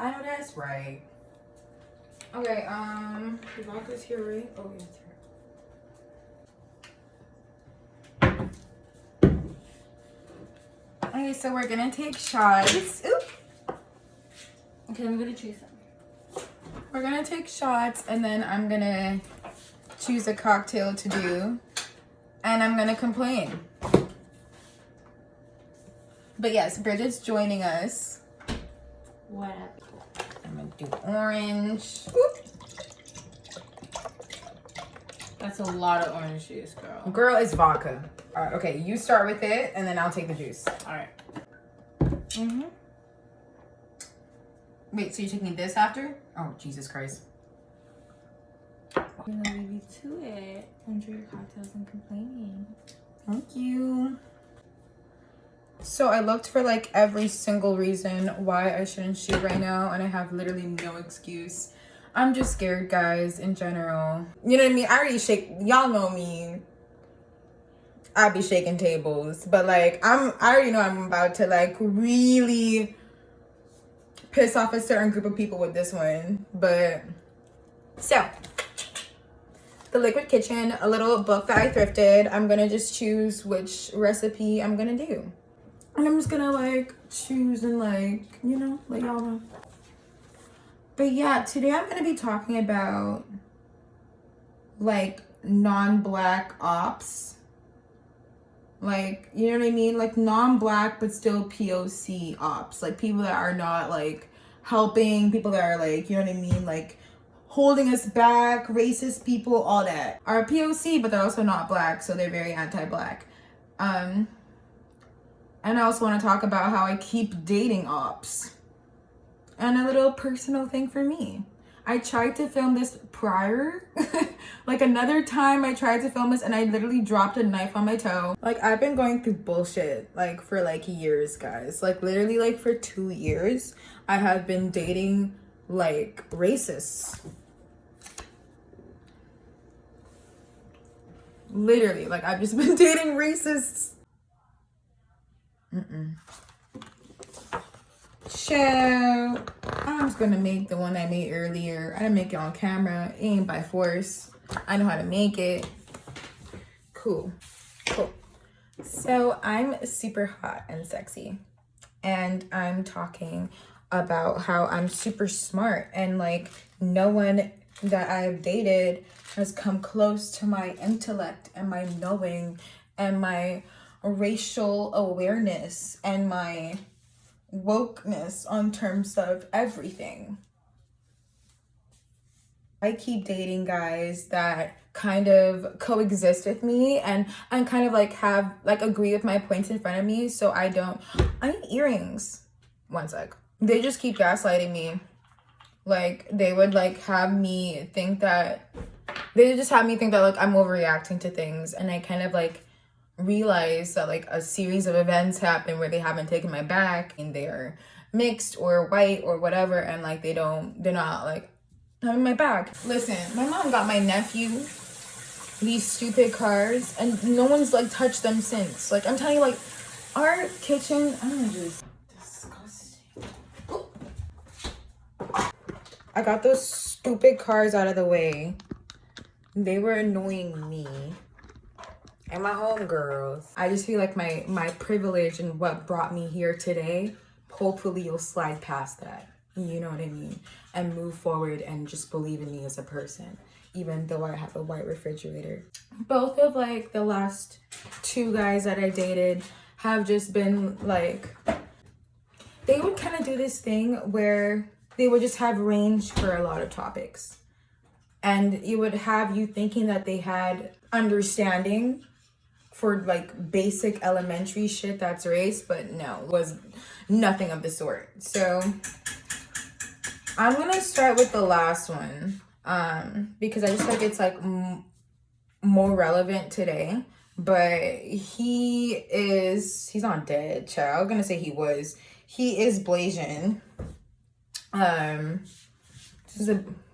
I know that's right. Okay, the vodka's here, right? Oh, yeah, it's here. Okay, so we're gonna take shots. Oop. Okay, I'm gonna choose some. We're gonna take shots, and then I'm gonna choose a cocktail to do, and I'm gonna complain. But yes, Bridget's joining us. Whatever. I'm gonna do orange. Oop. That's a lot of orange juice, girl. Girl, it's vodka. All right, okay, you start with it, and then I'll take the juice. All right. Mm-hmm. Wait, so you're taking this after? Oh, Jesus Christ. I'm gonna leave you to it. Enjoy your cocktails and complaining. Thank you. So I looked for like every single reason why I shouldn't shoot right now, and I have literally no excuse. I'm just scared, guys, in general. You know what I mean? I already shake, y'all know me. I be shaking tables, but like I already know I'm about to like really piss off a certain group of people with this one. But so the Liquid Kitchen, a little book that I thrifted. I'm gonna just choose which recipe I'm gonna do. And I'm just gonna like choose and like, you know, let y'all know. But yeah, today I'm gonna be talking about like non-black ops. Like, you know what I mean? Like non-black but still POC ops. Like people that are not like helping, people that are like, you know what I mean? Like holding us back, racist people, all that. Are POC, but they're also not black, so they're very anti-black. And I also want to talk about how I keep dating ops. And a little personal thing for me. I tried to film this prior. Like another time I tried to film this and I literally dropped a knife on my toe. Like I've been going through bullshit like for like years, guys. Like literally like for 2 years I have been dating like racists. Literally, like I've just been dating racists. So I'm just gonna make the one I made earlier. I didn't make it on camera. It ain't by force. I know how to make it. Cool. So I'm super hot and sexy, and I'm talking about how I'm super smart, and like no one that I've dated has come close to my intellect and my knowing and my racial awareness and my wokeness on terms of everything. I keep dating guys that kind of coexist with me and kind of like have like agree with my points in front of me, so I need earrings. One sec. They just keep gaslighting me. Like they would like have me think that like I'm overreacting to things, and I kind of like realize that like a series of events happen where they haven't taken my back and they're mixed or white or whatever, and like they're not like having my back. Listen, my mom got my nephew these stupid cars and no one's like touched them since. Like I'm telling you, like our kitchen, I'm just disgusting. I got those stupid cars out of the way. They were annoying me and my homegirls. I just feel like my privilege and what brought me here today, hopefully you'll slide past that. You know what I mean? And move forward and just believe in me as a person, even though I have a white refrigerator. Both of like the last 2 guys that I dated have just been like, they would kind of do this thing where they would just have range for a lot of topics. And it would have you thinking that they had understanding for like basic elementary shit that's race, but no, it was nothing of the sort. So I'm gonna start with the last one because I just think it's like more relevant today. But he's not dead, child. I was gonna say he is Blasian.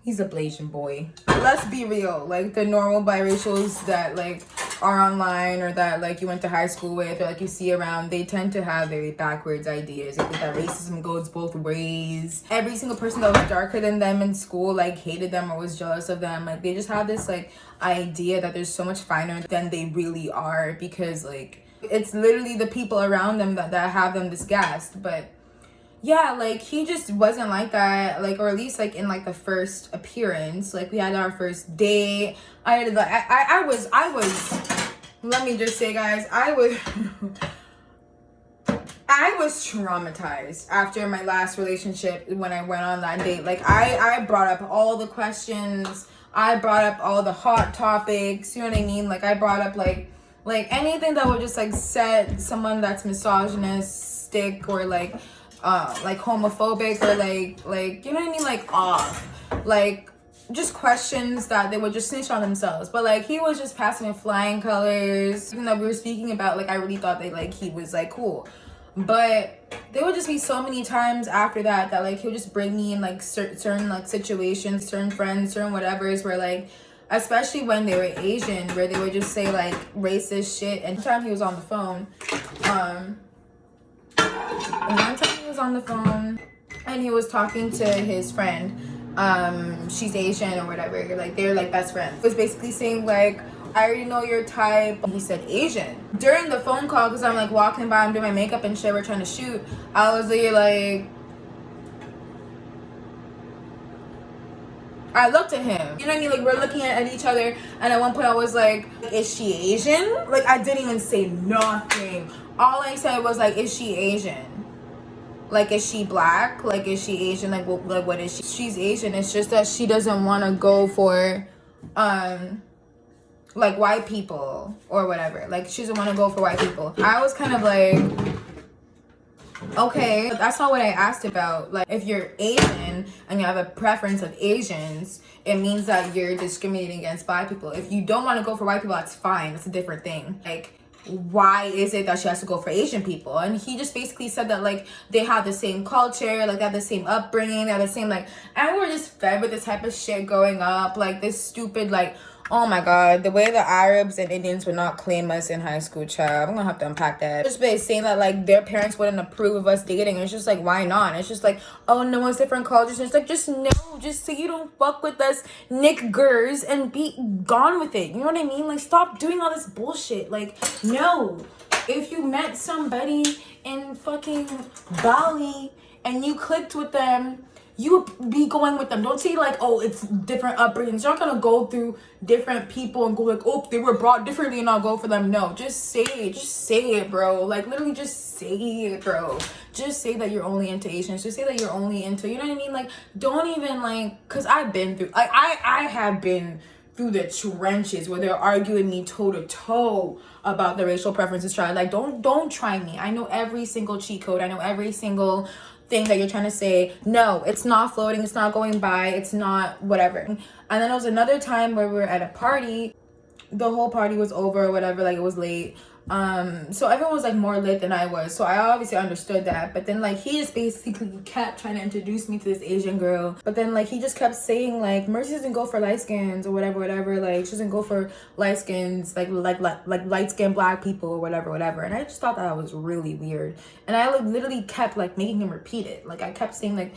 He's a Blasian boy. Let's be real. Like the normal biracials that like are online or that like you went to high school with or like you see around, they tend to have very backwards ideas. I think that racism goes both ways. Every single person that was darker than them in school like hated them or was jealous of them. Like they just have this like idea that they're so much finer than they really are, because like it's literally the people around them that have them disgust. But yeah, like he just wasn't like that, like, or at least like in like the first appearance, like we had our first date. I was let me just say, guys, I was I was traumatized after my last relationship when I went on that date. Like I brought up all the questions, I brought up all the hot topics, you know what I mean? Like I brought up like anything that would just like set someone that's misogynistic or like homophobic or like you know what I mean, like off, like just questions that they would just snitch on themselves. But like he was just passing with flying colors. Even though we were speaking about, like, I really thought that like he was like cool, but there would just be so many times after that like he would just bring me in like certain like situations, certain friends, certain whatevers, where like, especially when they were Asian, where they would just say like racist shit. And one time he was on the phone, and he was talking to his friend. She's Asian or whatever. Like they're like best friends. He was basically saying like, I already know your type. He said Asian during the phone call, because I'm like walking by, I'm doing my makeup and shit, we're trying to shoot. I was like, I looked at him, you know what I mean? Like we're looking at each other, and at one point I was like, is she Asian? Like I didn't even say nothing. All I said was like, is she Asian? Like, is she black? Like, is she Asian? Like what is she? She's Asian. It's just that she doesn't want to go for like white people or whatever. Like she doesn't want to go for white people. I was kind of like, okay, but that's not what I asked about. Like if you're Asian and you have a preference of Asians, it means that you're discriminating against black people. If you don't want to go for white people, that's fine. That's a different thing. Like, why is it that she has to go for Asian people? And he just basically said that like they have the same culture, like they have the same upbringing, they have the same like, and we're just fed with this type of shit growing up, like this stupid like, oh my god, the way the Arabs and Indians would not claim us in high school, child. I'm gonna have to unpack that. Just by saying that like their parents wouldn't approve of us dating. It's just like, why not? It's just like, oh no, it's different cultures. And it's like, just no, just so you don't fuck with us niggers and be gone with it. You know what I mean? Like stop doing all this bullshit. Like no, if you met somebody in fucking Bali and you clicked with them, you be going with them. Don't say like, oh, it's different upbringings. You're not gonna go through different people and go like, oh, they were brought differently and I'll go for them. No, just say it, bro. Like literally just say it, bro. Just say that you're only into Asians. Just say that you're only into, you know what I mean? Like don't even like, cause I've been through, like I have been through the trenches where they're arguing me toe to toe about the racial preferences. Try like don't try me. I know every single cheat code. I know every single thing that you're trying to say. No, it's not floating, it's not going by, it's not whatever. And then there was another time where we were at a party, the whole party was over or whatever, like it was late, so everyone was like more lit than I was, so I obviously understood that. But then like he just basically kept trying to introduce me to this Asian girl, but then like he just kept saying like Mercy doesn't go for light skins or whatever, like she doesn't go for light skins, like light skinned black people or whatever, and I just thought that was really weird. And I like literally kept like making him repeat it. Like I kept saying like,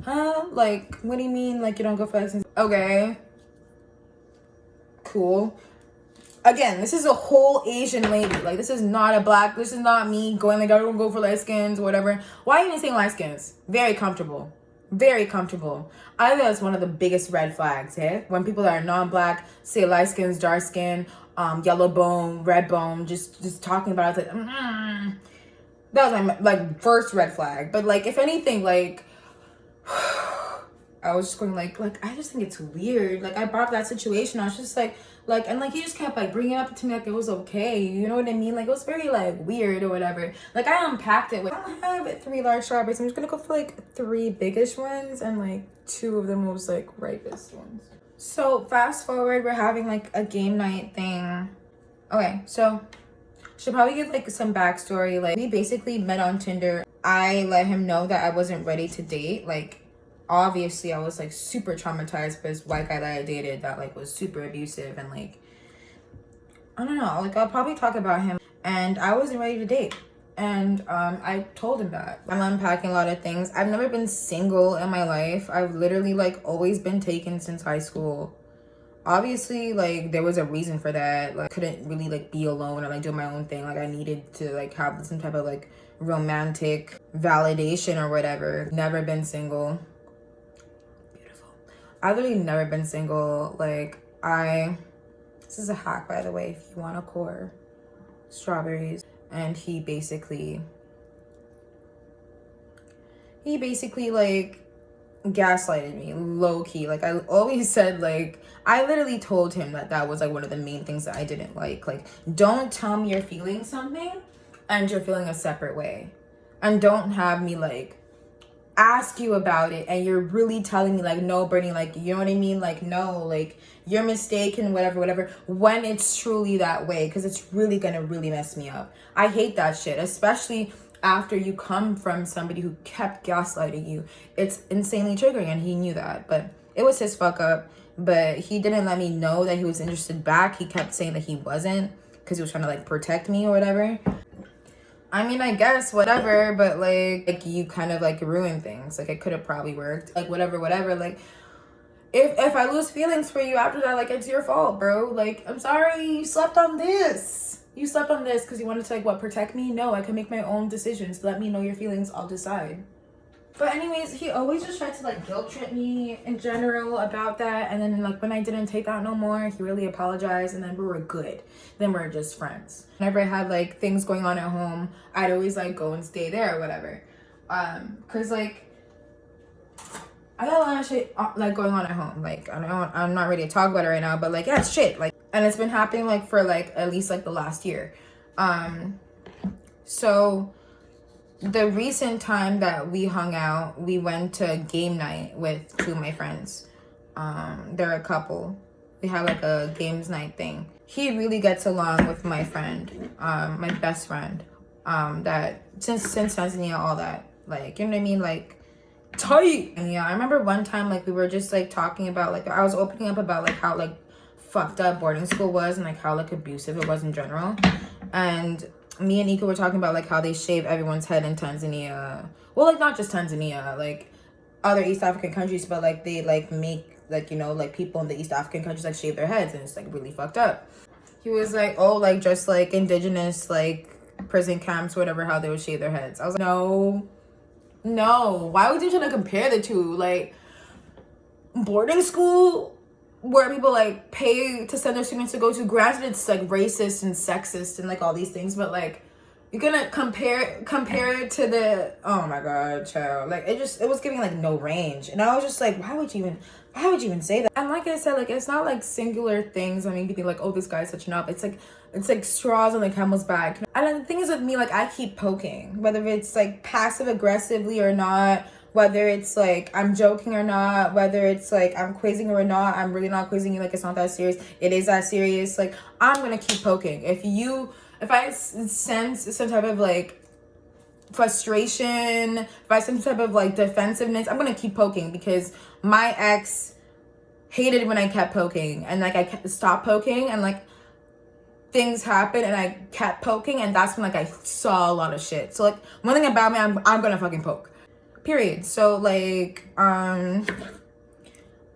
huh, like what do you mean like you don't go for light skins? Okay, cool. Again, this is a whole Asian lady. Like, this is not me going like, I don't go for light skins or whatever. Why are you even saying light skins? Very comfortable. Very comfortable. I think that's one of the biggest red flags, eh? When people that are non-black say light skins, dark skin, yellow bone, red bone, just talking about it. It's like, that was my, like, first red flag. But, like, if anything, like, I was just going like, I just think it's weird. Like, I brought up that situation. I was just like, and like he just kept like bringing it up to me like it was okay, you know what I mean? Like it was very like weird or whatever. Like I unpacked it with, I don't have 3 large strawberries. I'm just gonna go for like 3 biggish ones and like 2 of them was like ripest ones. So fast forward, we're having like a game night thing. Okay, so should probably give like some backstory. Like we basically met on Tinder. I let him know that I wasn't ready to date. Like obviously I was like super traumatized by this white guy that I dated that like was super abusive and like I don't know, like I'll probably talk about him, and I wasn't ready to date. And I told him that. I'm unpacking a lot of things. I've never been single in my life. I've literally like always been taken since high school. Obviously, like there was a reason for that. Like couldn't really like be alone or like do my own thing. Like I needed to like have some type of like romantic validation or whatever. Never been single. Beautiful. I've literally never been single. Like this is a hack, by the way, if you want a core. Strawberries. And he basically like gaslighted me low key. Like I always said, like I literally told him that was like one of the main things that I didn't like don't tell me you're feeling something and you're feeling a separate way, and don't have me like ask you about it and you're really telling me like, no, Brittany, like, you know what I mean, like, no, like you're mistaken, whatever, when it's truly that way, because it's really gonna really mess me up. I hate that shit, especially after you come from somebody who kept gaslighting you. It's insanely triggering, and he knew that, but it was his fuck up. But he didn't let me know that he was interested back. He kept saying that he wasn't, because he was trying to like protect me or whatever. I mean, I guess whatever, but like you kind of like ruin things. Like it could have probably worked. Like whatever. Like if I lose feelings for you after that, like it's your fault, bro. Like I'm sorry you slept on this. You slept on this because you wanted to like what, protect me? No, I can make my own decisions. Let me know your feelings. I'll decide. But anyways, he always just tried to like guilt trip me in general about that. And then like when I didn't take that no more, he really apologized, and then we were good. Then we're just friends. Whenever I had like things going on at home, I'd always like go and stay there or whatever. Cause like I got a lot of shit like going on at home. Like I'm not ready to talk about it right now, but like yeah, it's shit. Like, and it's been happening like for like at least like the last year. So the recent time that we hung out, we went to game night with two of my friends. They're a couple. We had like a games night thing. He really gets along with my friend, my best friend. That since Tanzania, all that. Like, you know what I mean? Like tight. And yeah, I remember one time like we were just like talking about like I was opening up about like how like fucked up boarding school was and like how like abusive it was in general. And me and Ika were talking about like how they shave everyone's head in Tanzania. Well, like not just Tanzania, like other East African countries, but like they like make like, you know, like people in the East African countries like shave their heads, and it's like really fucked up. He was like, oh, like just like indigenous like prison camps, whatever, how they would shave their heads. I was like, no, why would you try to compare the two? Like boarding school where people like pay to send their students to go to, granted it's like racist and sexist and like all these things, but like you're gonna compare it to the, oh my god, child, like it was giving like no range. And I was just like, why would you even say that? And like I said, like it's not like singular things that make you think like, oh, this guy's such an up. It's like straws on the camel's back. And the thing is with me, like I keep poking, whether it's like passive aggressively or not, whether it's like I'm joking or not, whether it's like I'm quizzing or not. I'm really not quizzing you, like it's not that serious. It is that serious. Like I'm gonna keep poking. If I sense some type of like frustration, if I sense some type of like defensiveness, I'm gonna keep poking, because my ex hated when I kept poking, and like I stopped poking, and like things happened and I kept poking, and that's when like I saw a lot of shit. So like one thing about me, I'm gonna fucking poke. Period. So like that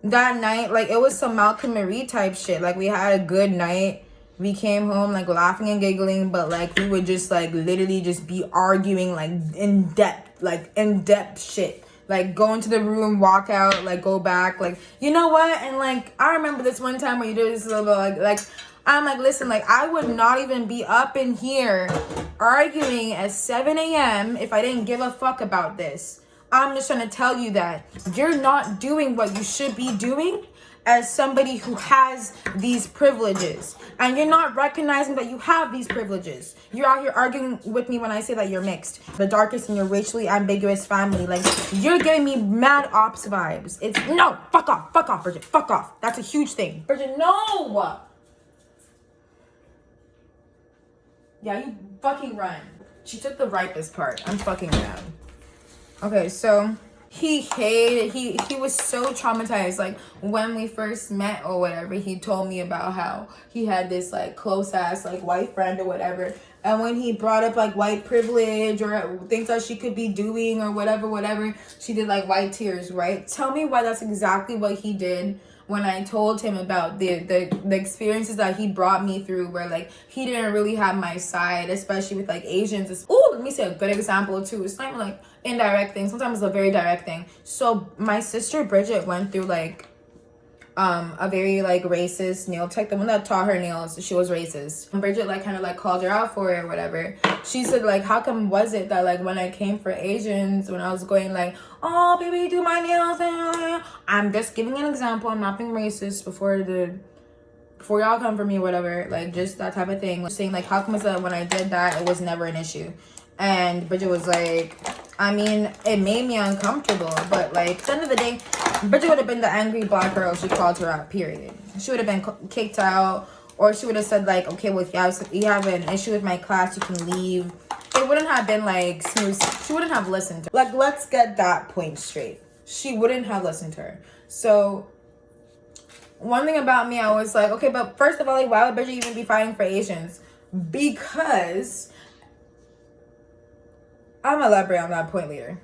night, like it was some Malcolm Marie type shit. Like we had a good night. We came home like laughing and giggling, but like we would just like literally just be arguing like in depth shit. Like go into the room, walk out, like go back, like you know what? And like I remember this one time where you did this little like I'm like, listen, like I would not even be up in here arguing at 7 a.m. if I didn't give a fuck about this. I'm just trying to tell you that you're not doing what you should be doing as somebody who has these privileges, and you're not recognizing that you have these privileges. You're out here arguing with me when I say that you're mixed, the darkest in your racially ambiguous family. Like you're giving me mad ops vibes. It's no, fuck off, Bridget, fuck off. That's a huge thing, Bridget. No. Yeah, you fucking run. She took the ripest part. I'm fucking mad. Okay, so He hated, he was so traumatized. Like when we first met or whatever, he told me about how he had this like close ass like white friend or whatever. And when he brought up like white privilege or things that she could be doing or whatever, she did like white tears, right? Tell me why that's exactly what he did when I told him about the experiences that he brought me through, where like he didn't really have my side, especially with like Asians. Oh, let me say a good example too. It's not even like indirect thing. Sometimes it's a very direct thing. So my sister Bridget went through like a very like racist nail tech. The one that taught her nails, she was racist. And Bridget like kind of like called her out for it or whatever. She said like, how come was it that like when I came for Asians, when I was going like, oh baby, do my nails, and I'm just giving an example, I'm not being racist before y'all come for me or whatever, like just that type of thing, like, saying like, how come is that when I did that it was never an issue? And Bridget was like, I mean, it made me uncomfortable, but like at the end of the day, Bridget would have been the angry black girl she called her out, period. She would have been kicked out, or she would have said like, okay, well, if you have an issue with my class, you can leave. It wouldn't have been like smooth. She wouldn't have listened to her. Like, let's get that point straight. She wouldn't have listened to her. So one thing about me, I was like, okay, but first of all, like, why would Bridget even be fighting for Asians? Because I'm gonna elaborate on that point later.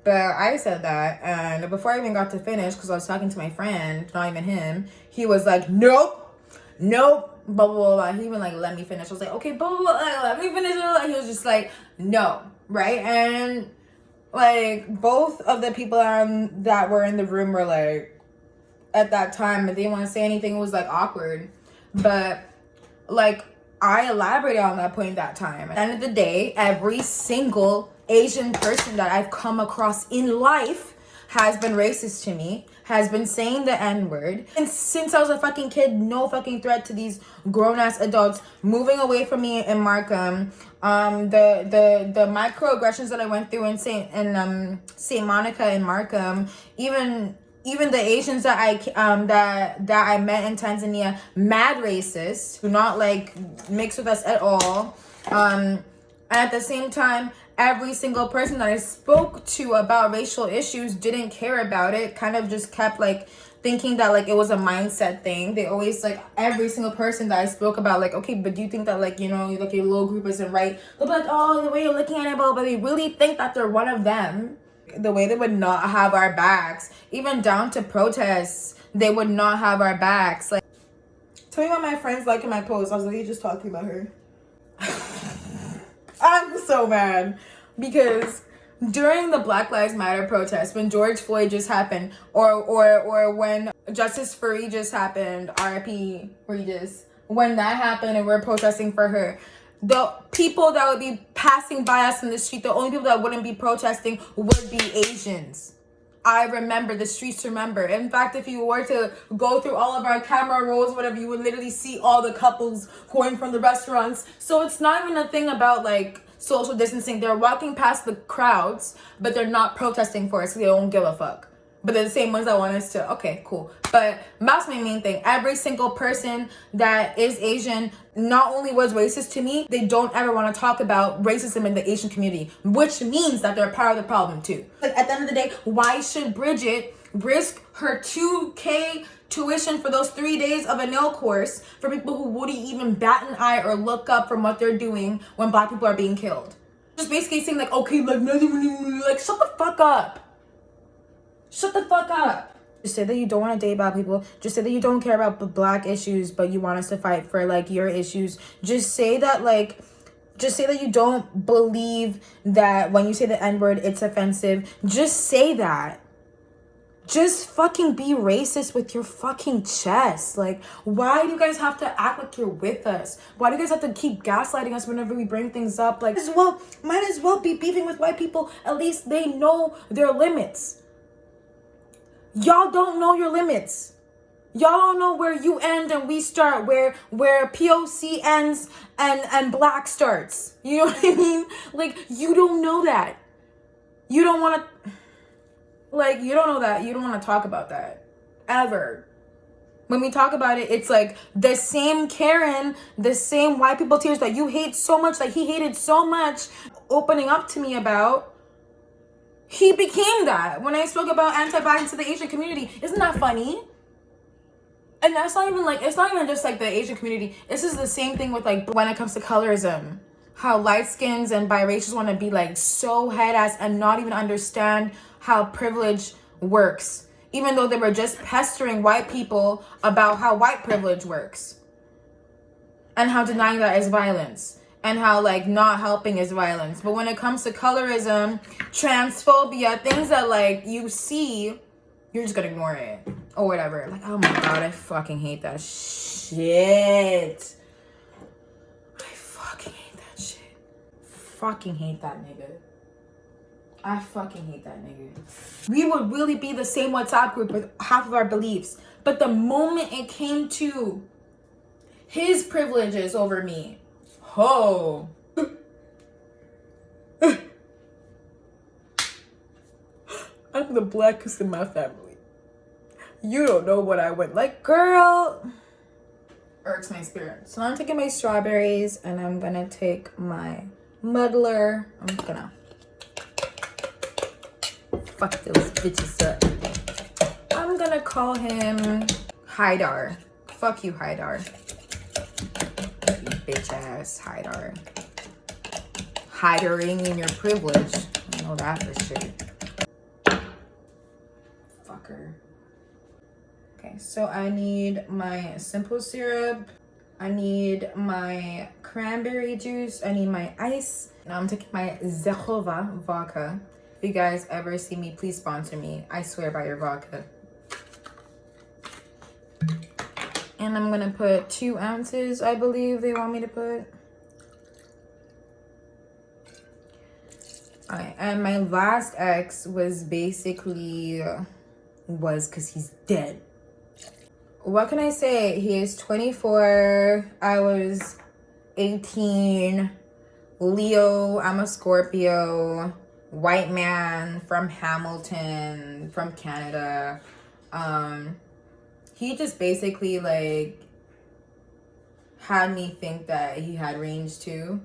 But I said that, and before I even got to finish, because I was talking to my friend, not even him, he was like, nope, blah, blah, blah. He even like let me finish. I was like, okay, blah, blah, blah, let me finish. He was just like, no, right? And like both of the people that were in the room were like, at that time, they didn't want to say anything. It was like awkward. But like I elaborated on that point that time. At the end of the day, every single Asian person that I've come across in life has been racist to me, has been saying the N-word. And since I was a fucking kid, no fucking threat to these grown-ass adults moving away from me in Markham. The microaggressions that I went through in Saint Monica in Markham, even the Asians that I met in Tanzania, mad racist, do not like mix with us at all. And at the same time, every single person that I spoke to about racial issues didn't care about it, kind of just kept like thinking that like it was a mindset thing. They always like, every single person that I spoke about, like, okay, but do you think that like, you know, like your little group isn't right? They'll be like, oh, the way you're looking at it, but they really think that they're one of them. The way they would not have our backs, even down to protests, they would not have our backs. Like, tell me what my friends like in my post. I was literally just talking about her. I'm so mad because during the Black Lives Matter protests, when George Floyd just happened, or when Justice for Regis happened, R.I.P. Regis, when that happened and we're protesting for her, the people that would be passing by us in the street, the only people that wouldn't be protesting would be Asians. I remember, the streets remember. In fact, if you were to go through all of our camera rolls, whatever, you would literally see all the couples going from the restaurants. So it's not even a thing about like social distancing. They're walking past the crowds, but they're not protesting for us because they don't give a fuck. But they're the same ones that want us to, okay, cool. But that's my main thing. Every single person that is Asian not only was racist to me, they don't ever want to talk about racism in the Asian community, which means that they're part of the problem too. Like at the end of the day, why should Bridget risk her $2,000 tuition for those 3 days of a nail course for people who wouldn't even bat an eye or look up from what they're doing when Black people are being killed? Just basically saying like, okay, like shut the fuck up. Shut the fuck up. Just say that you don't want to date Black people. Just say that you don't care about Black issues, but you want us to fight for like your issues. Just say that you don't believe that when you say the N-word, it's offensive. Just say that. Just fucking be racist with your fucking chest. Like, why do you guys have to act like you're with us? Why do you guys have to keep gaslighting us whenever we bring things up? Like, might as well be beefing with white people. At least they know their limits. Y'all don't know your limits. Y'all don't know where you end and we start, where POC ends and Black starts. You know what I mean? Like, you don't know that. You don't want to, like, you don't know that. You don't want to talk about that. Ever. When we talk about it, it's like the same Karen, the same white people tears that you hate so much, that he hated so much, opening up to me about. He became that when I spoke about anti-blackness to the Asian community. Isn't that funny? And that's not even like, it's not even just like the Asian community. This is the same thing with like when it comes to colorism. How light skins and biracials want to be like so head ass and not even understand how privilege works. Even though they were just pestering white people about how white privilege works. And how denying that is violence. And how like not helping is violence. But when it comes to colorism, transphobia, things that like you see, you're just gonna ignore it. Or whatever. Like, oh my god, I fucking hate that shit. I fucking hate that shit. Fucking hate that nigga. I fucking hate that nigga. We would really be the same WhatsApp group with half of our beliefs. But the moment it came to his privileges over me, oh. I'm the blackest in my family. You don't know what I went like, girl. Irks my spirit. So now I'm taking my strawberries and I'm gonna take my muddler. I'm just gonna fuck those bitches up. I'm gonna call him Haidar. Fuck you, Haidar. You bitch ass Haidar. Hiding in your privilege. I know that for sure. Fucker. Okay, so I need my simple syrup. I need my cranberry juice. I need my ice. Now I'm taking my Zechova vodka. If you guys ever see me, please sponsor me. I swear by your vodka. And I'm gonna put 2 ounces, I believe they want me to put. Alright, and my last ex was basically, because he's dead. What can I say? He is 24. I was 18. Leo. I'm a Scorpio. White man from Hamilton, from Canada. He just basically like had me think that he had range too.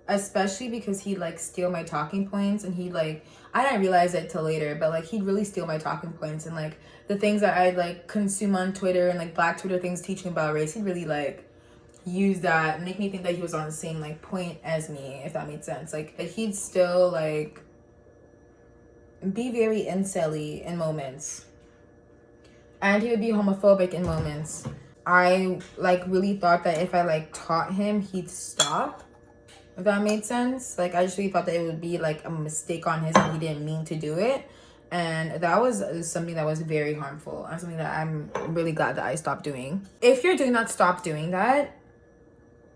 Especially because he'd like steal my talking points, and he'd like, I didn't realize it till later, but like he'd really steal my talking points, and like the things that I'd like consume on Twitter and like black Twitter things teaching about race, he'd really like use that and make me think that he was on the same like point as me, if that made sense. Like he'd still like be very incel-y in moments, and he would be homophobic in moments. I like really thought that if I like taught him, he'd stop. If that made sense. Like, I just really thought that it would be, like, a mistake on his and he didn't mean to do it. And that was something that was very harmful. And something that I'm really glad that I stopped doing. If you're doing that, stop doing that.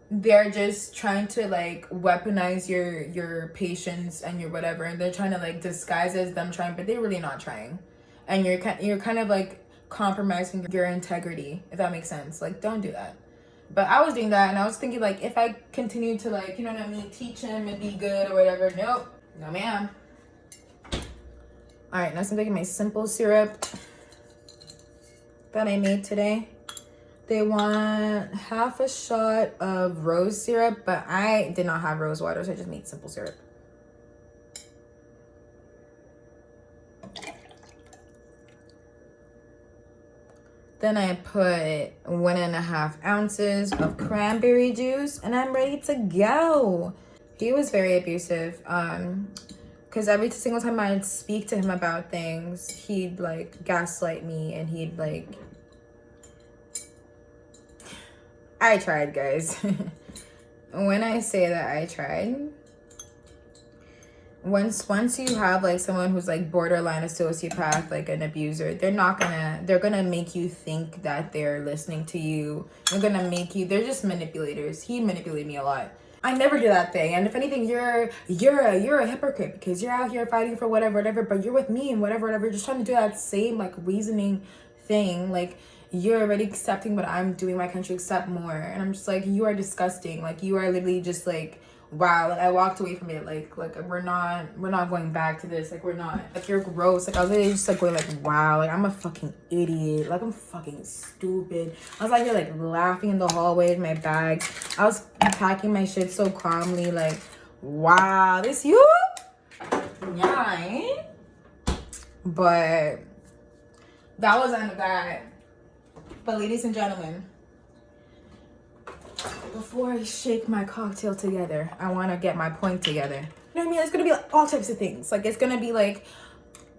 They're just trying to, like, weaponize your patience and your whatever. And they're trying to, like, disguise it as them trying. But they're really not trying. And you're kind of, like, compromising your integrity. If that makes sense. Like, don't do that. But I was doing that, and I was thinking, like, if I continue to, like, you know what I mean, teach him and be good or whatever. Nope. No, ma'am. All right, next I'm taking my simple syrup that I made today. They want half a shot of rose syrup, but I did not have rose water, so I just made simple syrup. Then I put 1.5 ounces of cranberry juice, and I'm ready to go. He was very abusive, because every single time I'd speak to him about things, he'd like gaslight me, and he'd like, I tried, guys. When I say that I tried, once you have like someone who's like borderline a sociopath, like an abuser, they're gonna make you think that they're listening to you. They're just manipulators. He manipulated me a lot. I never do that thing. And if anything, you're a hypocrite, because you're out here fighting for whatever, but you're with me and whatever, you're just trying to do that same like reasoning thing. Like, you're already accepting what I'm doing, my country accept more. And I'm just like, you are disgusting. Like, you are literally just like, wow. Like, I walked away from it. Like we're not going back to this. Like, we're not. Like, you're gross. Like, I was literally just like going like, wow. Like, I'm a fucking idiot. Like, I'm fucking stupid. I was like here like laughing in the hallway with my bag. I was packing my shit so calmly. Like, wow, this you? Yeah. But that was the end of that. But ladies and gentlemen, before I shake my cocktail together, I want to get my point together. You know what I mean? It's gonna be like all types of things. Like it's gonna be like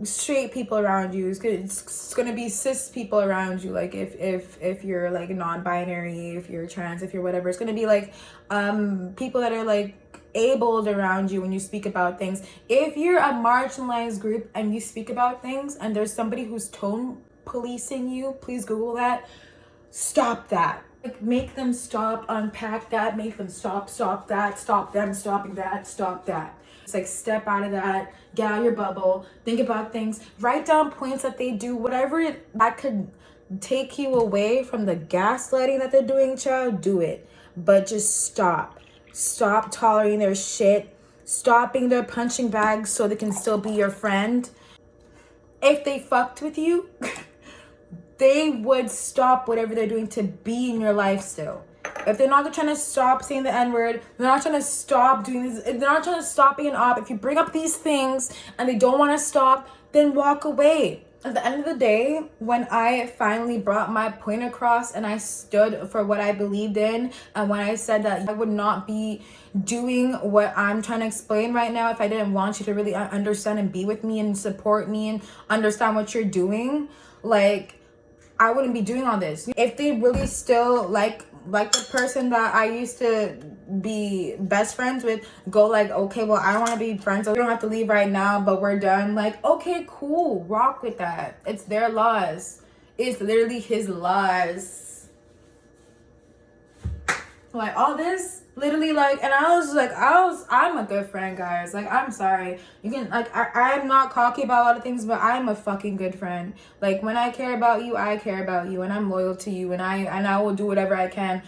straight people around you. It's gonna be cis people around you. Like if you're like non-binary, if you're trans, if you're whatever, it's gonna be like people that are like abled around you when you speak about things. If you're a marginalized group and you speak about things and there's somebody who's tone policing you, please Google that. Stop that. Like, make them stop, unpack that, make them stop that, stop them stopping that, stop that. It's like step out of that, get out of your bubble, think about things, write down points that they do, whatever that could take you away from the gaslighting that they're doing, child, do it. But just stop. Stop tolerating their shit. Stop being their punching bags so they can still be your friend. If they fucked with you, they would stop whatever they're doing to be in your life still. If they're not trying to stop saying the N-word, they're not trying to stop doing this, if they're not trying to stop being an op, if you bring up these things and they don't want to stop, then walk away. At the end of the day, when I finally brought my point across and I stood for what I believed in, and when I said that I would not be doing what I'm trying to explain right now if I didn't want you to really understand and be with me and support me and understand what you're doing, like, I wouldn't be doing all this. If they really still like the person that I used to be best friends with, go like, okay, well, I don't want to be friends, so we don't have to leave right now, but we're done. Like, okay, cool, rock with that. It's their laws. It's literally his laws. Like, all this, literally, like, and I'm a good friend, guys. Like, I'm sorry. You can, like, I'm not cocky about a lot of things, but I'm a fucking good friend. Like, when I care about you, I care about you, and I'm loyal to you, and I will do whatever I can.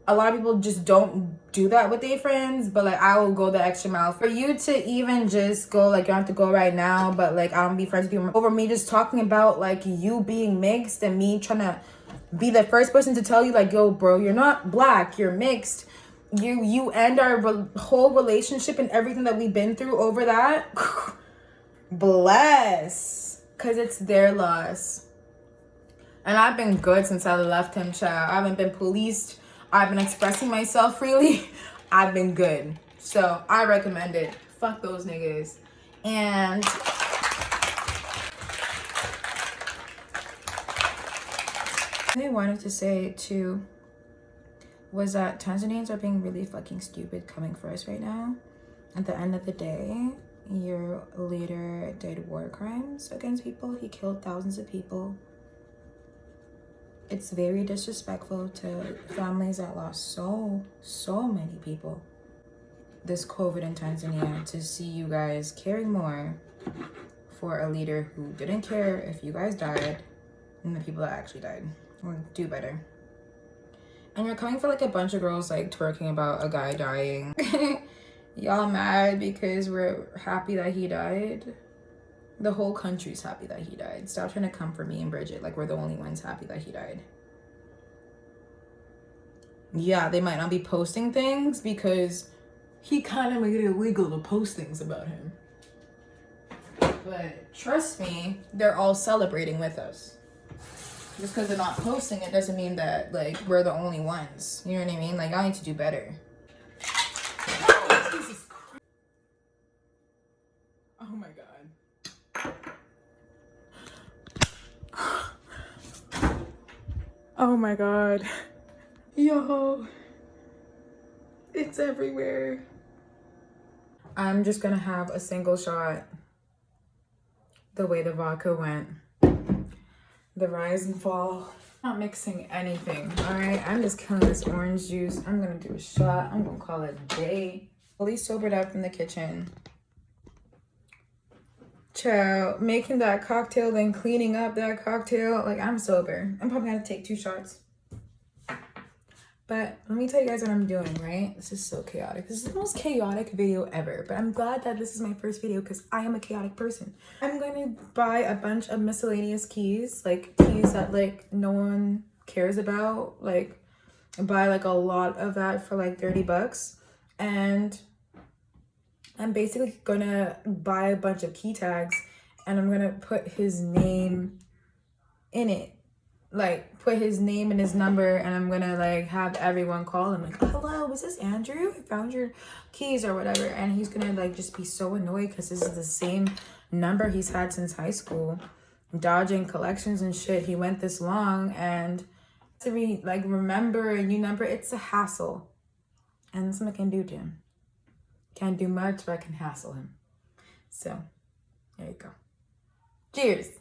A lot of people just don't do that with their friends, but, like, I will go the extra mile. For you to even just go, like, you don't have to go right now, but, like, I don't be friends with you over me just talking about, like, you being mixed and me trying to be the first person to tell you, like, yo, bro, you're not black, you're mixed. You end our whole relationship and everything that we've been through over that. Bless. Because it's their loss. And I've been good since I left him, child. I haven't been policed. I've been expressing myself freely. I've been good. So I recommend it. Fuck those niggas. And I wanted to say too was that Tanzanians are being really fucking stupid coming for us right now. At the end of the day, your leader did war crimes against people. He killed thousands of people. It's very disrespectful to families that lost so many people this COVID in Tanzania, to see you guys caring more for a leader who didn't care if you guys died than the people that actually died. Do better. And you're coming for like a bunch of girls like twerking about a guy dying. Y'all mad because we're happy that he died? The whole country's happy that he died. Stop trying to come for me and Bridget like we're the only ones happy that he died. Yeah, they might not be posting things because he kind of made it illegal to post things about him. But trust me, they're all celebrating with us. Just because they're not posting it doesn't mean that, like, we're the only ones. You know what I mean? Like, I need to do better. Jesus Christ. Oh my God. Oh my God. Yo. It's everywhere. I'm just gonna have a single shot the way the vodka went. The rise and fall. I'm not mixing anything, all right? I'm just killing this orange juice. I'm gonna do a shot. I'm gonna call it a day. Fully sobered up in the kitchen. Child, making that cocktail, then cleaning up that cocktail. Like, I'm sober. I'm probably gonna take 2 shots. But let me tell you guys what I'm doing, right? This is so chaotic. This is the most chaotic video ever. But I'm glad that this is my first video because I am a chaotic person. I'm going to buy a bunch of miscellaneous keys. Like keys that like no one cares about. Like buy like a lot of that for like 30 bucks. And I'm basically gonna buy a bunch of key tags and I'm gonna put his name in it. Like, put his name and his number, and I'm gonna like have everyone call him like, hello, is this Andrew? I found your keys or whatever. And he's gonna like just be so annoyed because this is the same number he's had since high school, dodging collections and shit. He went this long, and to remember a new number, it's a hassle. And that's what I can do to him. Can't do much, but I can hassle him. So there you go. Cheers.